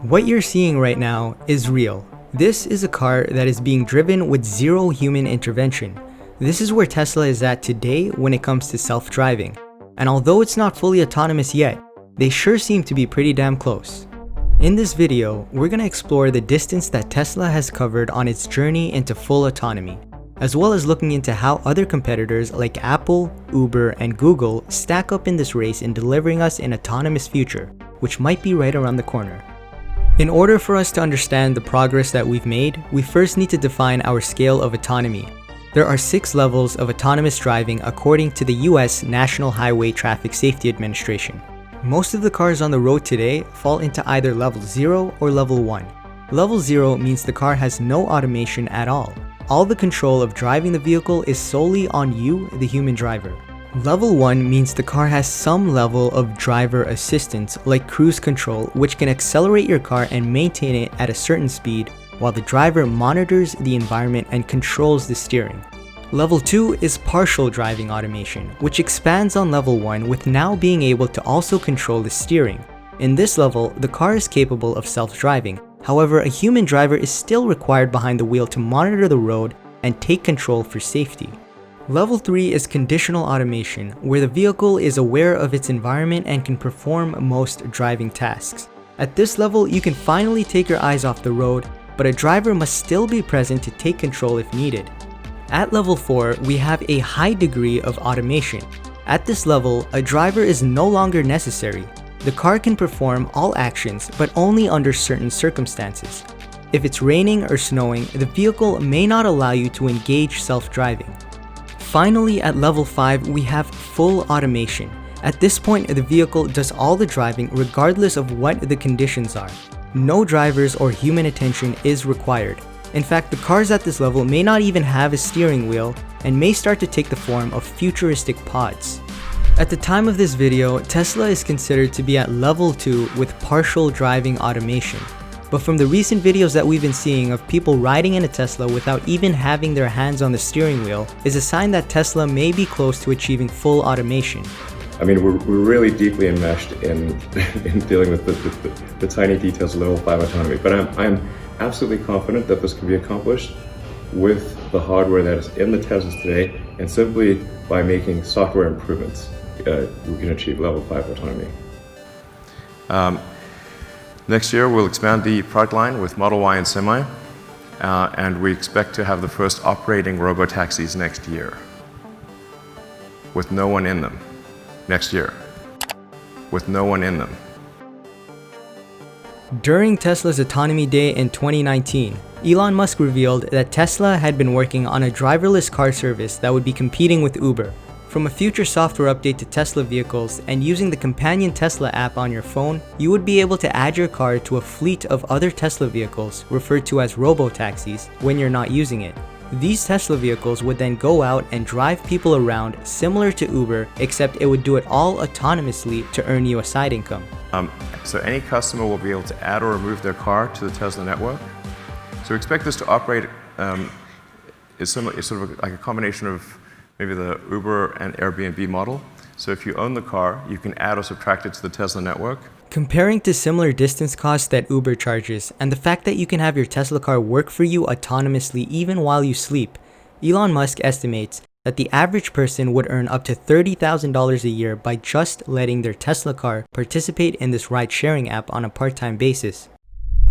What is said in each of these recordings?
What you're seeing right now is real. This is a car that is being driven with zero human intervention. This is where Tesla is at today when it comes to self-driving. And although it's not fully autonomous yet, they sure seem to be pretty damn close. In this video, we're going to explore the distance that Tesla has covered on its journey into full autonomy, as well as looking into how other competitors like Apple, Uber, and Google stack up in this race in delivering us an autonomous future, which might be right around the corner. In order for us to understand the progress that we've made, we first need to define our scale of autonomy. There are 6 levels of autonomous driving according to the US National Highway Traffic Safety Administration. Most of the cars on the road today fall into either level 0 or level 1. Level 0 means the car has no automation at all. All the control of driving the vehicle is solely on you, the human driver. Level 1 means the car has some level of driver assistance like cruise control, which can accelerate your car and maintain it at a certain speed while the driver monitors the environment and controls the steering. Level 2 is partial driving automation, which expands on level 1 with now being able to also control the steering. In this level, the car is capable of self-driving. However, a human driver is still required behind the wheel to monitor the road and take control for safety. Level 3 is conditional automation, where the vehicle is aware of its environment and can perform most driving tasks. At this level, you can finally take your eyes off the road, but a driver must still be present to take control if needed. At level 4, we have a high degree of automation. At this level, a driver is no longer necessary. The car can perform all actions, but only under certain circumstances. If it's raining or snowing, the vehicle may not allow you to engage self-driving. Finally, at level 5, we have full automation. At this point, the vehicle does all the driving regardless of what the conditions are. No drivers or human attention is required. In fact, the cars at this level may not even have a steering wheel and may start to take the form of futuristic pods. At the time of this video, Tesla is considered to be at level 2 with partial driving automation. But from the recent videos that we've been seeing of people riding in a Tesla without even having their hands on the steering wheel is a sign that Tesla may be close to achieving full automation. I mean, we're really deeply enmeshed in dealing with the tiny details of level 5 autonomy, but I'm absolutely confident that this can be accomplished with the hardware that is in the Teslas today, and simply by making software improvements, we can achieve level 5 autonomy. Next year, we'll expand the product line with Model Y and Semi, and we expect to have the first operating Robotaxis next year, with no one in them. Next year, with no one in them. During Tesla's Autonomy Day in 2019, Elon Musk revealed that Tesla had been working on a driverless car service that would be competing with Uber. From a future software update to Tesla vehicles and using the companion Tesla app on your phone, you would be able to add your car to a fleet of other Tesla vehicles referred to as Robotaxis when you're not using it. These Tesla vehicles would then go out and drive people around similar to Uber, except it would do it all autonomously to earn you a side income. So any customer will be able to add or remove their car to the Tesla network. So we expect this to operate is sort of like a combination of maybe the Uber and Airbnb model. So if you own the car, you can add or subtract it to the Tesla network. Comparing to similar distance costs that Uber charges, and the fact that you can have your Tesla car work for you autonomously even while you sleep, Elon Musk estimates that the average person would earn up to $30,000 a year by just letting their Tesla car participate in this ride-sharing app on a part-time basis.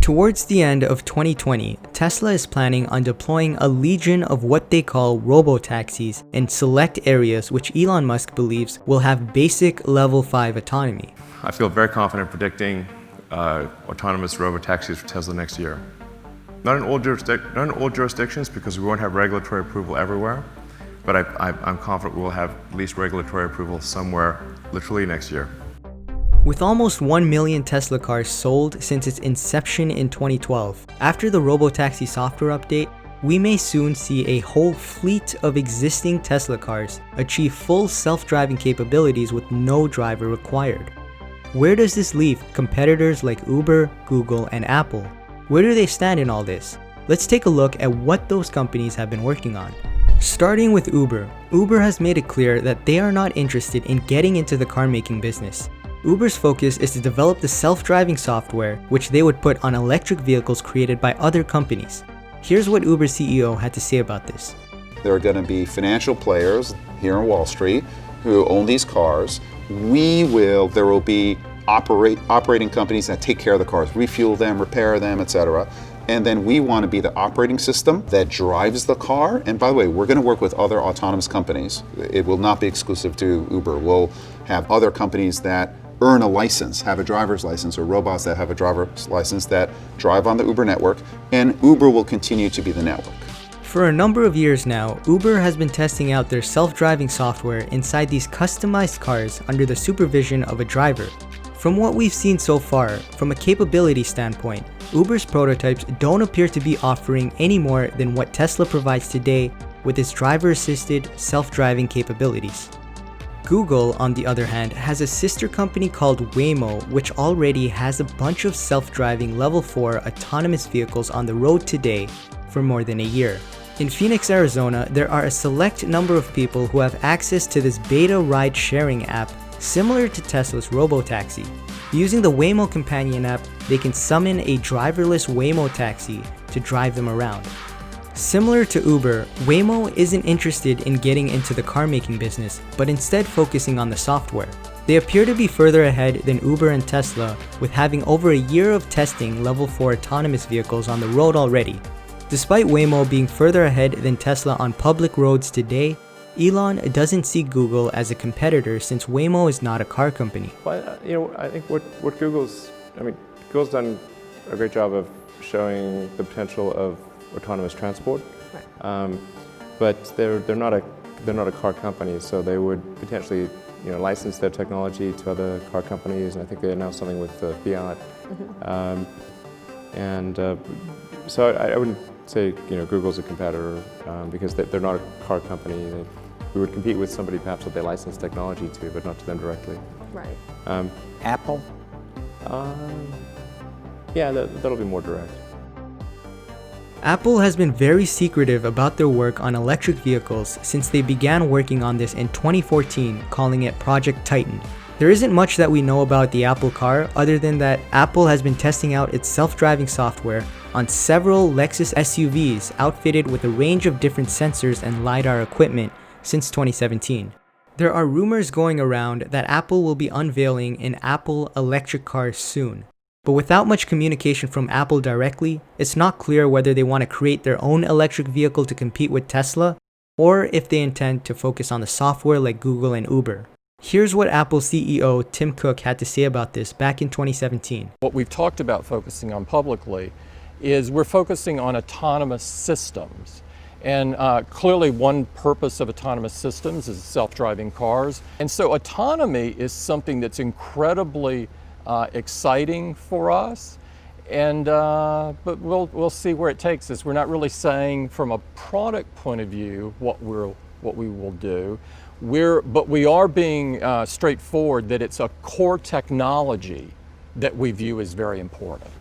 Towards the end of 2020, Tesla is planning on deploying a legion of what they call Robotaxis in select areas which Elon Musk believes will have basic level 5 autonomy. I feel very confident predicting autonomous Robotaxis for Tesla next year. Not in all jurisdictions because we won't have regulatory approval everywhere, but I'm confident we will have at least regulatory approval somewhere literally next year. With almost 1 million Tesla cars sold since its inception in 2012, after the Robotaxi software update, we may soon see a whole fleet of existing Tesla cars achieve full self-driving capabilities with no driver required. Where does this leave competitors like Uber, Google, and Apple? Where do they stand in all this? Let's take a look at what those companies have been working on. Starting with Uber, Uber has made it clear that they are not interested in getting into the car making business. Uber's focus is to develop the self-driving software which they would put on electric vehicles created by other companies. Here's what Uber CEO had to say about this. There are going to be financial players here on Wall Street who own these cars. There will be operating companies that take care of the cars, refuel them, repair them, etc. And then we want to be the operating system that drives the car. And by the way, we're going to work with other autonomous companies. It will not be exclusive to Uber. We'll have other companies that earn a license, have a driver's license, or robots that have a driver's license that drive on the Uber network, and Uber will continue to be the network. For a number of years now, Uber has been testing out their self-driving software inside these customized cars under the supervision of a driver. From what we've seen so far, from a capability standpoint, Uber's prototypes don't appear to be offering any more than what Tesla provides today with its driver-assisted, self-driving capabilities. Google, on the other hand, has a sister company called Waymo, which already has a bunch of self-driving Level 4 autonomous vehicles on the road today for more than a year. In Phoenix, Arizona, there are a select number of people who have access to this beta ride-sharing app similar to Tesla's Robotaxi. Using the Waymo companion app, they can summon a driverless Waymo taxi to drive them around. Similar to Uber, Waymo isn't interested in getting into the car-making business, but instead focusing on the software. They appear to be further ahead than Uber and Tesla, with having over a year of testing Level 4 autonomous vehicles on the road already. Despite Waymo being further ahead than Tesla on public roads today, Elon doesn't see Google as a competitor since Waymo is not a car company. Well, I think what Google's done a great job of showing the potential of autonomous transport, right. But they're not a car company, so they would potentially license their technology to other car companies, and I think they announced something with Fiat. Mm-hmm. So I wouldn't say Google's a competitor because they're not a car company. We would compete with somebody perhaps that they license technology to, but not to them directly. Right. Apple? Yeah, that'll be more direct. Apple has been very secretive about their work on electric vehicles since they began working on this in 2014, calling it Project Titan. There isn't much that we know about the Apple car other than that Apple has been testing out its self-driving software on several Lexus SUVs outfitted with a range of different sensors and LiDAR equipment since 2017. There are rumors going around that Apple will be unveiling an Apple electric car soon. But without much communication from Apple directly, it's not clear whether they want to create their own electric vehicle to compete with Tesla, or if they intend to focus on the software like Google and Uber. Here's what Apple CEO Tim Cook had to say about this back in 2017. What we've talked about focusing on publicly is we're focusing on autonomous systems. And clearly one purpose of autonomous systems is self-driving cars. And so autonomy is something that's incredibly exciting for us. And but we'll see where it takes us. We're not really saying from a product point of view what we will do. But we are being straightforward that it's a core technology that we view as very important.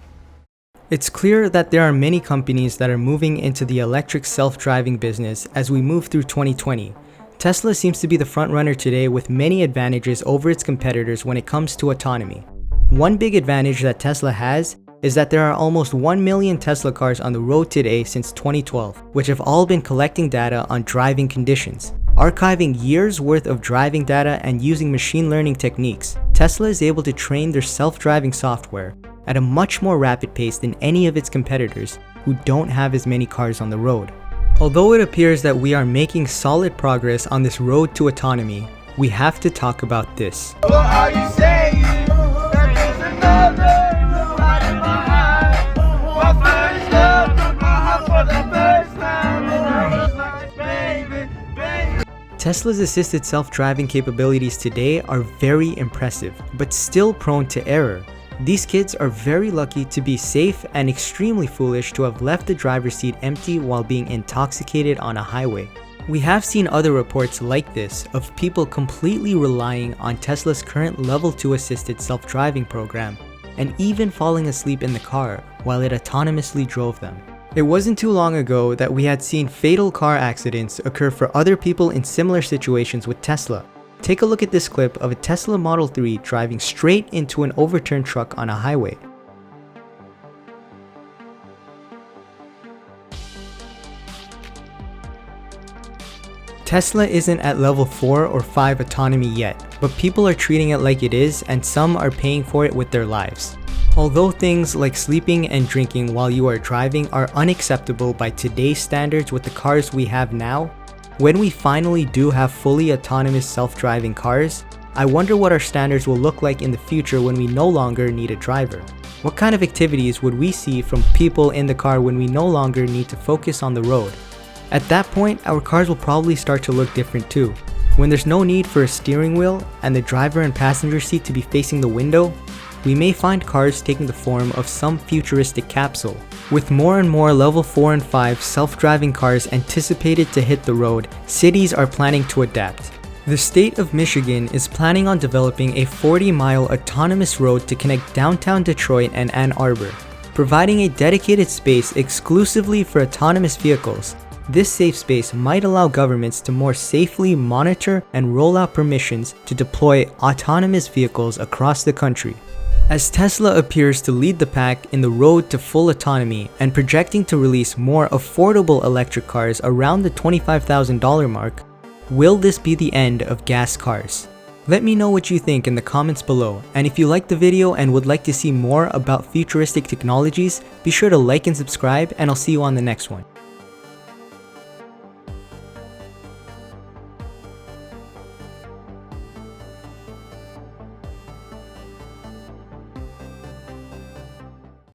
It's clear that there are many companies that are moving into the electric self-driving business as we move through 2020. Tesla seems to be the frontrunner today with many advantages over its competitors when it comes to autonomy. One big advantage that Tesla has is that there are almost 1 million Tesla cars on the road today since 2012, which have all been collecting data on driving conditions. Archiving years worth of driving data and using machine learning techniques, Tesla is able to train their self-driving software at a much more rapid pace than any of its competitors who don't have as many cars on the road. Although it appears that we are making solid progress on this road to autonomy, we have to talk about this. What are you saying? That there's another light in my eye. My first love took my heart for the first time, and I was like, baby, baby. Tesla's assisted self-driving capabilities today are very impressive, but still prone to error. These kids are very lucky to be safe and extremely foolish to have left the driver's seat empty while being intoxicated on a highway. We have seen other reports like this of people completely relying on Tesla's current Level 2 assisted self-driving program and even falling asleep in the car while it autonomously drove them. It wasn't too long ago that we had seen fatal car accidents occur for other people in similar situations with Tesla. Take a look at this clip of a Tesla Model 3 driving straight into an overturned truck on a highway. Tesla isn't at level 4 or 5 autonomy yet, but people are treating it like it is, and some are paying for it with their lives. Although things like sleeping and drinking while you are driving are unacceptable by today's standards with the cars we have now, when we finally do have fully autonomous self-driving cars, I wonder what our standards will look like in the future when we no longer need a driver. What kind of activities would we see from people in the car when we no longer need to focus on the road? At that point, our cars will probably start to look different too. When there's no need for a steering wheel and the driver and passenger seat to be facing the window, we may find cars taking the form of some futuristic capsule. With more and more level 4 and 5 self-driving cars anticipated to hit the road, cities are planning to adapt. The state of Michigan is planning on developing a 40-mile autonomous road to connect downtown Detroit and Ann Arbor, providing a dedicated space exclusively for autonomous vehicles. This safe space might allow governments to more safely monitor and roll out permissions to deploy autonomous vehicles across the country. As Tesla appears to lead the pack in the road to full autonomy and projecting to release more affordable electric cars around the $25,000 mark, will this be the end of gas cars? Let me know what you think in the comments below, and if you liked the video and would like to see more about futuristic technologies, be sure to like and subscribe, and I'll see you on the next one.